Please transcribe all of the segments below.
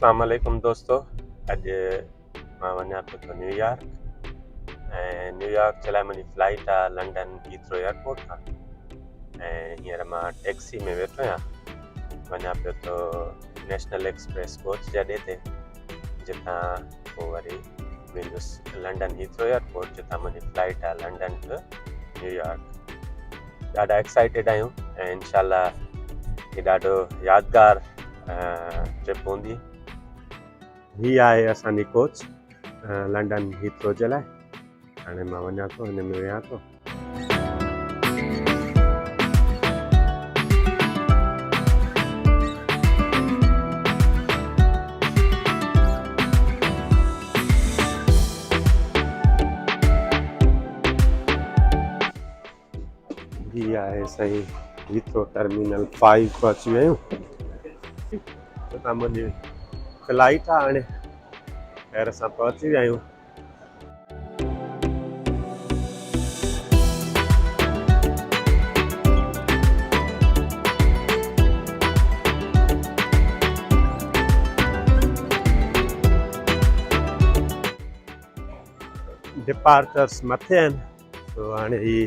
अस्सलाम वालेकुम दोस्तों। अॼु मां वञा पियो थो न्यूयॉर्क ऐं न्यूयॉर्क जे लाइ मुंहिंजी फ्लाइट आहे लंडन हीथ्रो एयरपोर्ट खां ऐं हींअर मां टैक्सी में वेठो आहियां। वञा पियो थो नेशनल एक्सप्रेस कोच जे अॾे ते, जितां पोइ वरी वेंदुसि लंडन हीथ्रो एयरपोर्ट, जितां मुंहिंजी फ्लाइट आहे लंडन टू न्यूयॉर्क। ॾाढा एक्साइटेड आहियूं ऐं इंशाल्लाह हीउ ॾाढो यादगार ट्रिप हूंदी। ही आहे असांजी कोच लंडन हीथ्रो जे लाइ। हाणे मां वञा थो, हिन में वेहा थो। ही आहे साईं हीथ्रो टर्मिनल 5 पहुची विया आहियूं। जितां मुंहिंजी फ्लाइट आहे हाणे ख़ैर असां पहुची विया आहियूं। डिपार्चर्स मथे आहिनि, तो हाणे ही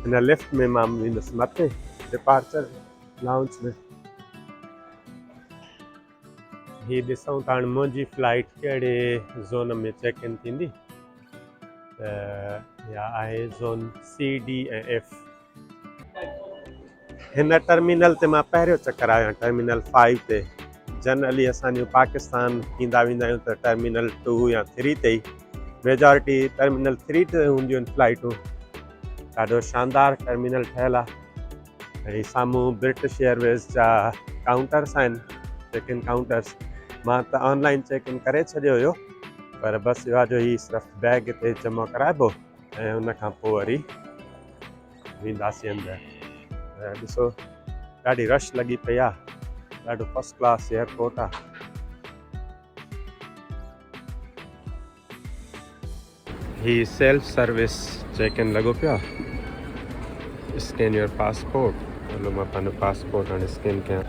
हिन लिफ्ट में मां वेंदुसि मथे डिपार्चर लाउंज में। ही ॾिसूं था हाणे मुंहिंजी फ्लाइट कहिड़े ज़ोन में चेक इन थींदी। या आहे ज़ोन CD ऐं F। हिन टर्मिनल ते मां पहिरियों चक्कर आहियां, टर्मिनल 5 ते। जनरली असांजो पाकिस्तान ईंदा वेंदा आहियूं त टर्मिनल 2 या 3 ते ई, मेजॉरिटी टर्मिनल 3 ते हूंदियूं आहिनि फ्लाइटूं। ॾाढो शानदार टर्मिनल ठहियलु आहे ऐं साम्हूं ब्रिटिश एयरवेज़ जा काउंटर्स आहिनि, चेक इन काउंटर्स। मां त ऑनलाइन चेक इन करे छॾियो हुयो, पर बसि इहो आहे जो ही सिर्फ़ु बैग हिते जमा कराइबो ऐं उन खां पोइ वरी वेंदासीं अंदरि। ॾिसो ॾाढी रश लॻी पई आहे, ॾाढो फस्ट क्लास एयरपोर्ट आहे। ही सेल्फ सर्विस चेक इन लॻो पियो आहे। Scan your passport. हलो मां पंहिंजो पासपोर्ट हाणे स्कैन कयां।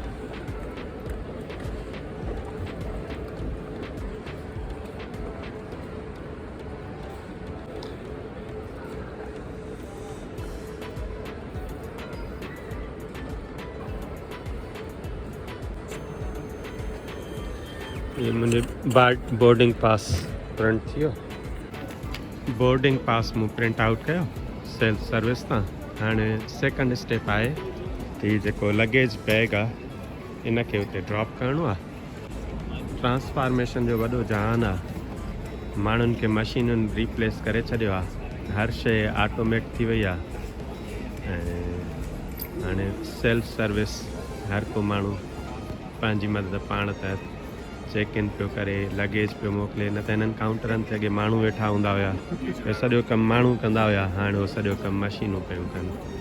ये मुंहिंजो बोर्डिंग पास प्रिंट थी वियो। बोर्डिंग पास मूं प्रिंट आउट कयो सेल्फ सर्विस तां। हाणे सेकंड स्टेप आहे कि जेको लगेज बैग आहे इन खे उते ड्रॉप करिणो आहे। ट्रांसफॉर्मेशन जो वॾो जहान आहे। माण्हुनि खे मशीनुनि रिप्लेस करे छॾियो आहे, हर शइ ऑटोमेट थी वई आहे ऐं हाणे सेल्फ सर्विस हर को माण्हू पंहिंजी मदद पाण त चेक इन पियो करे, लगेज पियो मोकिले। न त हिननि काउंटरनि ते अॻे माण्हू वेठा हूंदा हुया, सॼो कमु माण्हू कंदा हुया, हाणे उहो सॼो कमु मशीनूं पियूं कनि।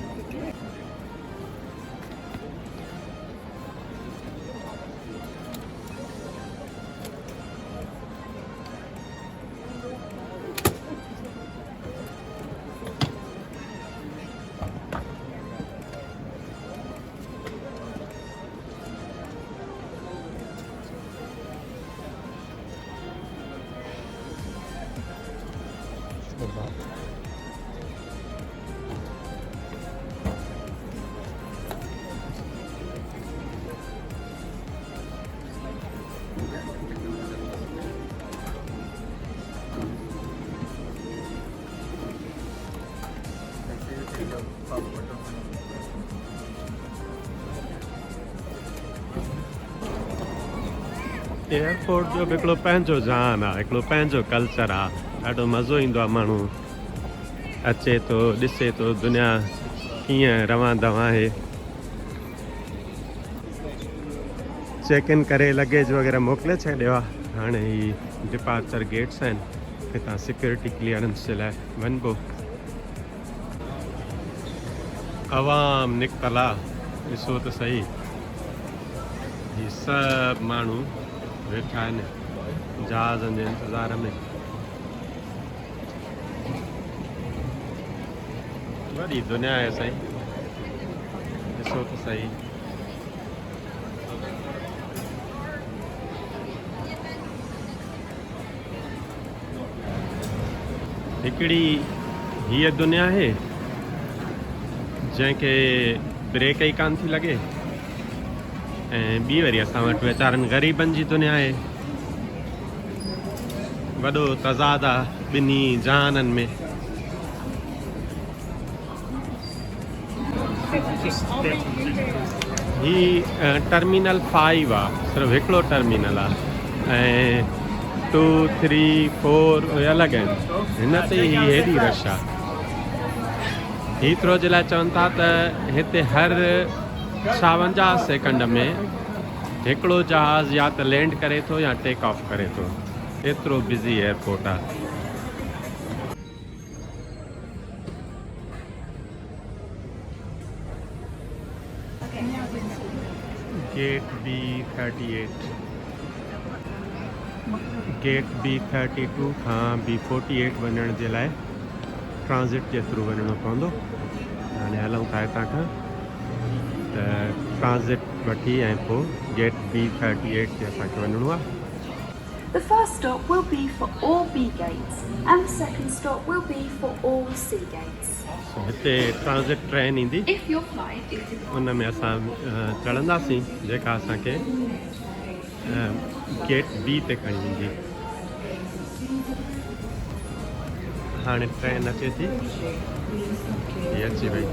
एयरपोर्ट जो बि हिकिड़ो पंहिंजो जान आहे, हिकिड़ो पंहिंजो कल्चर आहे। ॾाढो मज़ो ईंदो आहे, माण्हू अचे थो, ॾिसे थो दुनिया कीअं रवां दवां आहे। चेक इन करे लगेज वग़ैरह मोकिले छॾियो आहे। हाणे ही डिपार्चर गेट्स आहिनि, हितां सिक्योरिटी क्लियरेंस जे लाइ वञिबो। आवाम निकितल आहे, ॾिसो त सही। ही सभु माण्हू वेठा आहिनि जहाज़नि जे इंतज़ार में। वॾी दुनिया आहे साईं, ॾिसो त सही। हिकिड़ी हीअ दुनिया आहे जंहिंखे ब्रेक ई कान थी लॻे ऐं ॿी वरी असां वटि वीचारनि ग़रीबनि जी दुनिया आहे वॾो तज़ाद आहे ॿिन्ही जहाननि में ही टर्मिनल 5 आहे सिर्फ़ु हिकिड़ो टर्मिनल आहे ऐं 2, 3, 4 उहे अलॻि आहिनि हिन ते ही हेॾी रश आहे हीथ्रो जे लाइ चवनि था त हिते हर 56 सेकंड में हिकिड़ो जहाज़ या त लैंड करे थो या टेक ऑफ करे थो एतिरो बिज़ी एयरपोर्ट आहे गेट B38 गेट B32 खां B48 वञण जे लाइ ट्रांज़िट जे थ्रू वञिणो पवंदो हाणे हलूं था हितां खां त ट्रांज़िट वठी ऐं पोइ गेट B38 ते असांखे वञिणो आहे The first stop will be for all B gates and the second stop will be for all C gates. हिते ट्रांज़िट ट्रेन ईंदी If your flight is उन में असां चढ़ंदासीं जेका असांखे गेट B ते खणी ईंदी हाणे ट्रेन अचे थी हीअ अची वई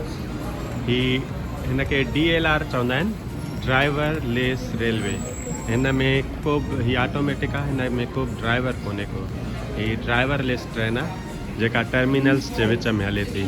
हिनखे DLR चवंदा आहिनि ड्राइवर लेस रेलवे हिन में को बि हीअ ऑटोमेटिक आहे हिन में को बि ड्राइवर कोन्हे को हीअ ड्राइवर लेस ट्रेन आहे जेका टर्मिनल्स जे विच में हले थी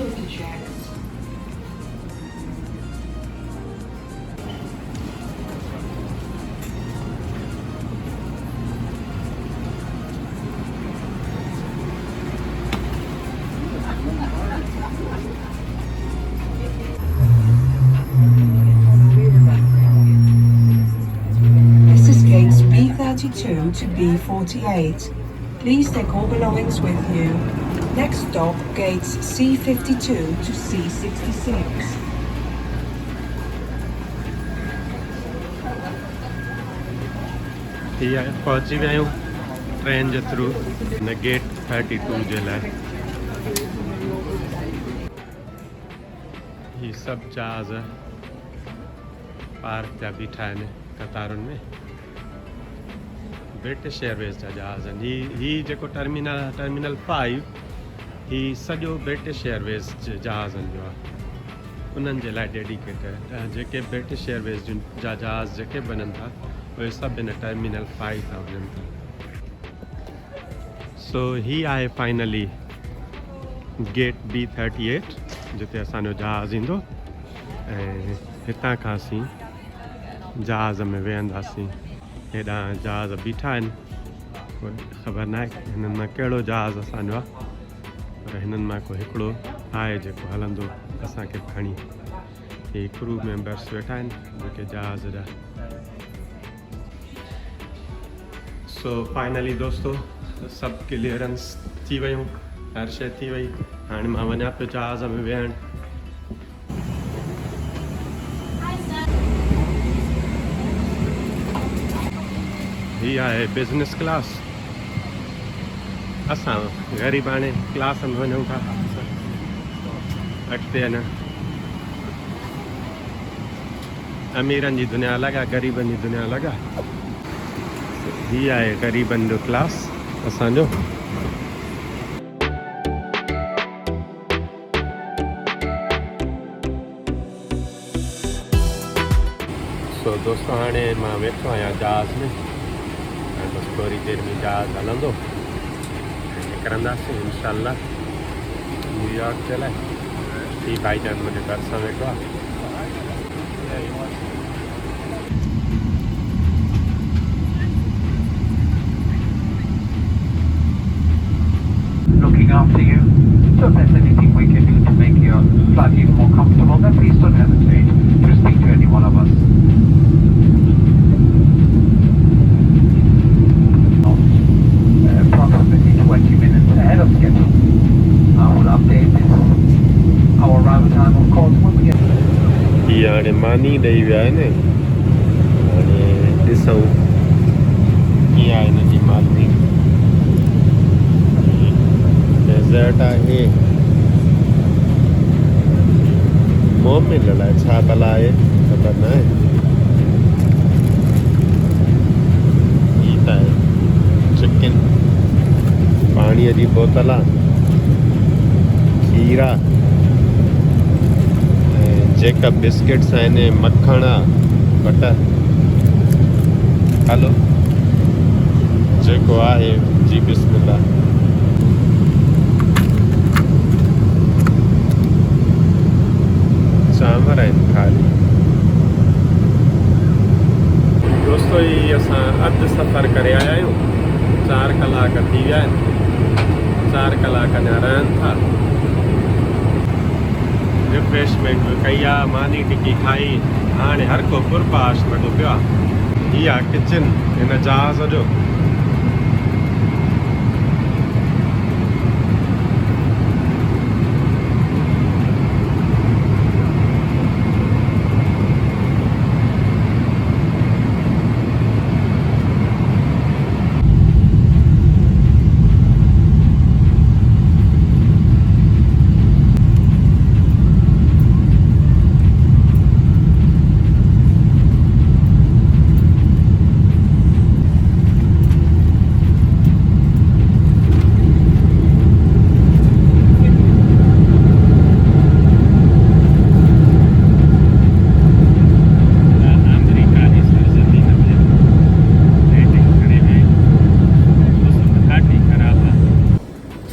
B32 to B48. Please take all belongings with you. Next stop, gates C52 to C66. हीअ पहुची विया आहियूं ट्रेन जे थ्रू हिन गेट 32 जे लाइ हीअ सभु जहाज़ पार्क जा बीठा आहिनि कतारुनि में ब्रिटिश एयरवेज़ जा जहाज़ आहिनि ही जेको टर्मिनल 5 ही सॼो ब्रिटिश एयरवेज़ जे जहाज़नि जो आहे उन्हनि जे लाइ डेडिकेटेड जेके ब्रिटिश एयरवेज़ जा जहाज़ जेके बननि था उहे सभु हिन टर्मिनल 5 तां वञनि था सो ही आहे फाइनली गेट B38 जिते असांजो जहाज़ ईंदो ऐं हितां खां असीं जहाज़ में वेहंदासीं हेॾां जहाज़ बीठा आहिनि कोई ख़बर न आहे हिननि मां कहिड़ो जहाज़ असांजो आहे पर हिननि मां को हिकिड़ो आहे जेको हलंदो असांखे खणी ही क्रू मेंबर्स वेठा आहिनि जेके जहाज़ जा सो फाइनली दोस्तो सभु क्लियरेंस थी वियूं हर शइ थी वई हाणे मां वञा पियो जहाज़ में वेहण ही आहे बिज़नेस क्लास असां ग़रीबाणे क्लास में वञूं था अॻिते आहे न अमीरनि जी दुनिया अलॻि आहे ग़रीबनि जी दुनिया अलॻि आहे ही आहे ग़रीबनि जो क्लास असांजो सो दोस्तो हाणे मां वेठो आहियां जहाज़ में बस थोड़ी देर में जहाज़ हलंदो निकिरंदासीं इंशाल्लाह न्यूयॉर्क जे लाइ ही भाईजान मुंहिंजे भरिसां वेठो आहे Looking after you. So if there's anything we can do to make your flight even more comfortable, then please don't hesitate to speak to any one of us. Approximately 20 minutes ahead of schedule. I will update our arrival time, of course, when we get there. ही हाणे मानी ॾेई विया आहिनि हाणे ॾिसूं कीअं आहे हिन जी मानी Z आहे मोमिल लाइ छा भला आहे ख़बर न आहे हीअ त आहे चिकन पाणीअ जी बोतल आहे खीर आहे ऐं जेका बिस्किट्स आहिनि मखण आहे बटर हलो जेको आहे जी बिस्मिल्लाह चांवर आहिनि ख़ाली दोस्तो ही असां अधु सफ़र करे आया आहियूं 4 कलाक थी विया आहिनि 4 कलाक अञा रहनि था रिफ्रेशमेंट बि कई आहे मानी टिकी खाई हाणे हर को पुरपाश लॻो पियो आहे हीअ आहे किचन हिन जहाज़ जो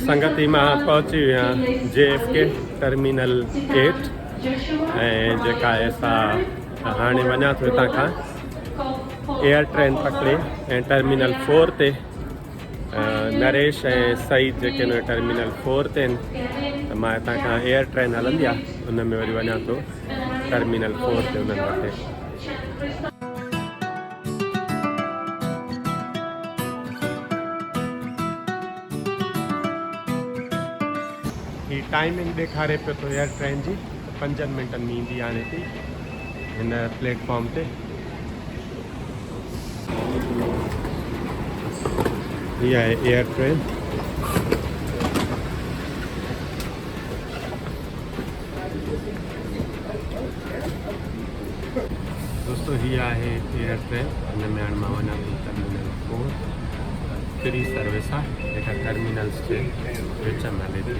संगति मां पहुची विया JFK टर्मिनल 8 ऐं जेका आहे असां हाणे वञा थो हितां खां एयर ट्रेन पकिड़े ऐं टर्मिनल 4 ते नरेश ऐं सईद जेके आहिनि टर्मिनल 4 ते आहिनि त मां हितां खां एयर ट्रेन हलंदी आहे उन में वरी वञा थो टर्मिनल 4 ते उन्हनि वटि ही टाइमिंग ॾेखारे पियो थो एयर ट्रेन जी 5 मिंटनि में ईंदी हाणे थी हिन प्लेटफॉर्म ते हीअ आहे एयर ट्रेन दोस्तों हीअ आहे एयर ट्रेन हिन में हाणे मां वञा थो टर्मिनल 4 फ्री सर्विस आहे जेका टर्मिनल्स जे विच में हले थी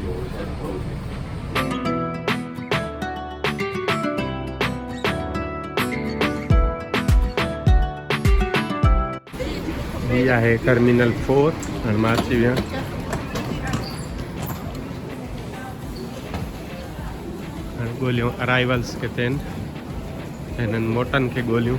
हीअ आहे टर्मिनल 4 हाणे मां अची विया हाणे ॻोल्हियूं अराइवल्स किथे आहिनि हिननि मोटनि खे ॻोल्हियूं